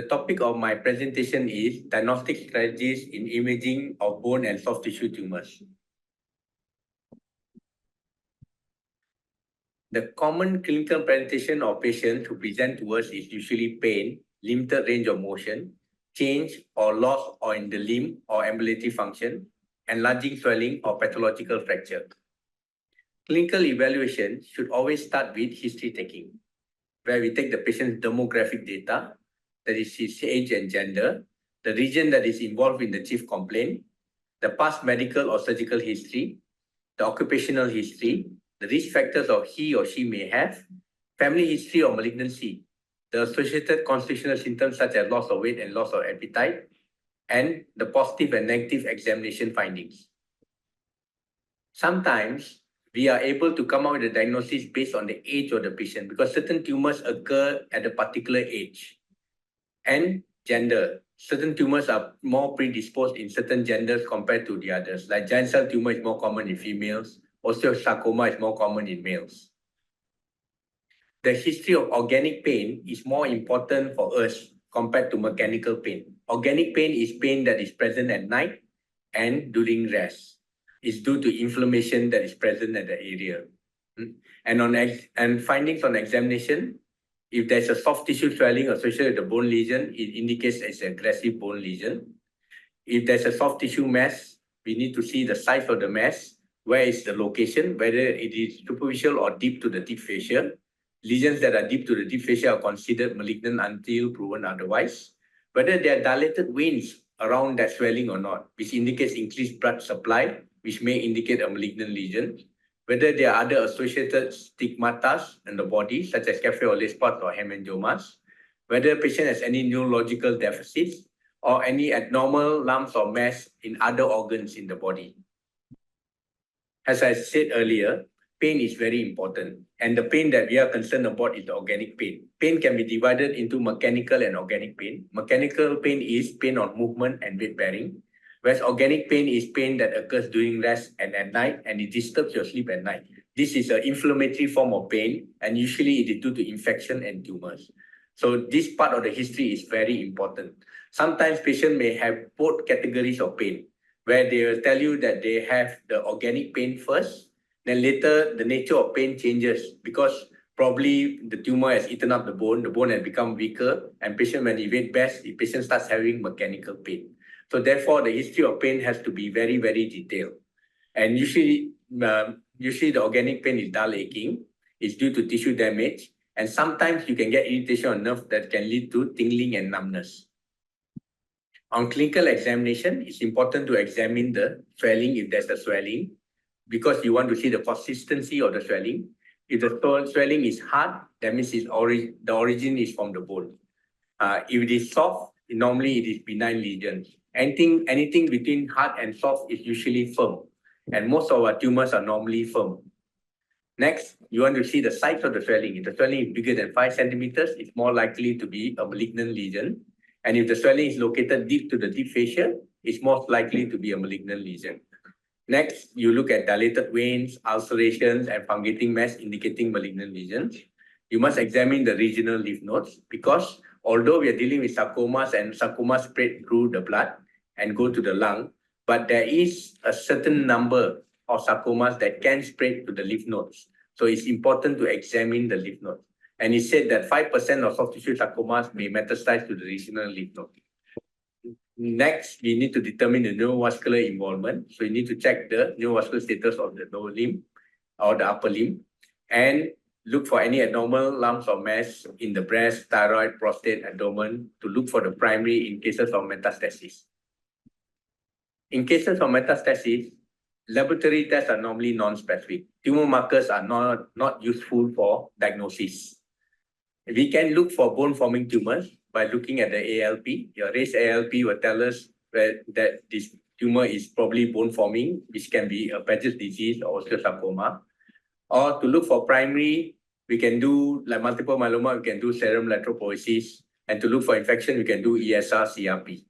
The topic of my presentation is diagnostic strategies in imaging of bone and soft tissue tumors. The common clinical presentation of patients who present to us is usually pain, limited range of motion, change or loss or in the limb or ambulatory function, enlarging swelling or pathological fracture. Clinical evaluation should always start with history taking, where we take the patient's demographic data, that is his age and gender, the region that is involved in the chief complaint, the past medical or surgical history, the occupational history, the risk factors of he or she may have, family history or malignancy, the associated constitutional symptoms such as loss of weight and loss of appetite, and the positive and negative examination findings. Sometimes we are able to come out with a diagnosis based on the age of the patient because certain tumors occur at a particular age. And gender. Certain tumors are more predisposed in certain genders compared to the others. Like giant cell tumor is more common in females. Osteosarcoma is more common in males. The history of organic pain is more important for us compared to mechanical pain. Organic pain is pain that is present at night and during rest. It's due to inflammation that is present at the area. And findings on examination, if there's a soft tissue swelling associated with the bone lesion, it indicates it's an aggressive bone lesion. If there's a soft tissue mass, we need to see the size of the mass, where is the location, whether it is superficial or deep to the deep fascia. Lesions that are deep to the deep fascia are considered malignant until proven otherwise. Whether there are dilated veins around that swelling or not, which indicates increased blood supply, which may indicate a malignant lesion. Whether there are other associated stigmata in the body, such as cafe or lace spots or hemangiomas, whether the patient has any neurological deficits or any abnormal lumps or mass in other organs in the body. As I said earlier, pain is very important, and the pain that we are concerned about is the organic pain. Pain can be divided into mechanical and organic pain. Mechanical pain is pain on movement and weight bearing, whereas organic pain is pain that occurs during rest and at night, and it disturbs your sleep at night. This is an inflammatory form of pain, and usually it is due to infection and tumors. So this part of the history is very important. Sometimes patients may have both categories of pain, where they will tell you that they have the organic pain first, then later the nature of pain changes because probably the tumor has eaten up the bone has become weaker, and patient, when he weight best, the patient starts having mechanical pain. So therefore, the history of pain has to be very, very detailed. And usually the organic pain is dull aching. It's due to tissue damage. And sometimes you can get irritation on nerve that can lead to tingling and numbness. On clinical examination, it's important to examine the swelling if there's a swelling, because you want to see the consistency of the swelling. If the swelling is hard, that means the origin is from the bone. If it is soft, normally it is benign lesions. Anything between hard and soft is usually firm, and most of our tumors are normally firm. Next, you want to see the size of the swelling. If the swelling is bigger than 5 centimeters, it's more likely to be a malignant lesion. And if the swelling is located deep to the deep fascia, it's most likely to be a malignant lesion. Next, you look at dilated veins, ulcerations, and fungating mass indicating malignant lesions. You must examine the regional lymph nodes because although we are dealing with sarcomas and sarcomas spread through the blood and go to the lung, but there is a certain number of sarcomas that can spread to the lymph nodes. So it's important to examine the lymph nodes. And it said that 5% of soft tissue sarcomas may metastasize to the regional lymph node. Next, we need to determine the neurovascular involvement. So you need to check the neurovascular status of the lower limb or the upper limb and look for any abnormal lumps or mass in the breast, thyroid, prostate, abdomen to look for the primary in cases of metastasis. In cases of metastasis, laboratory tests are normally non-specific. Tumor markers are not useful for diagnosis. We can look for bone-forming tumors by looking at the ALP. Your raised ALP will tell us that this tumor is probably bone-forming, which can be a Paget's disease or osteosarcoma. Or to look for primary, we can do, like multiple myeloma, we can do serum electrophoresis. And to look for infection, we can do ESR, CRP.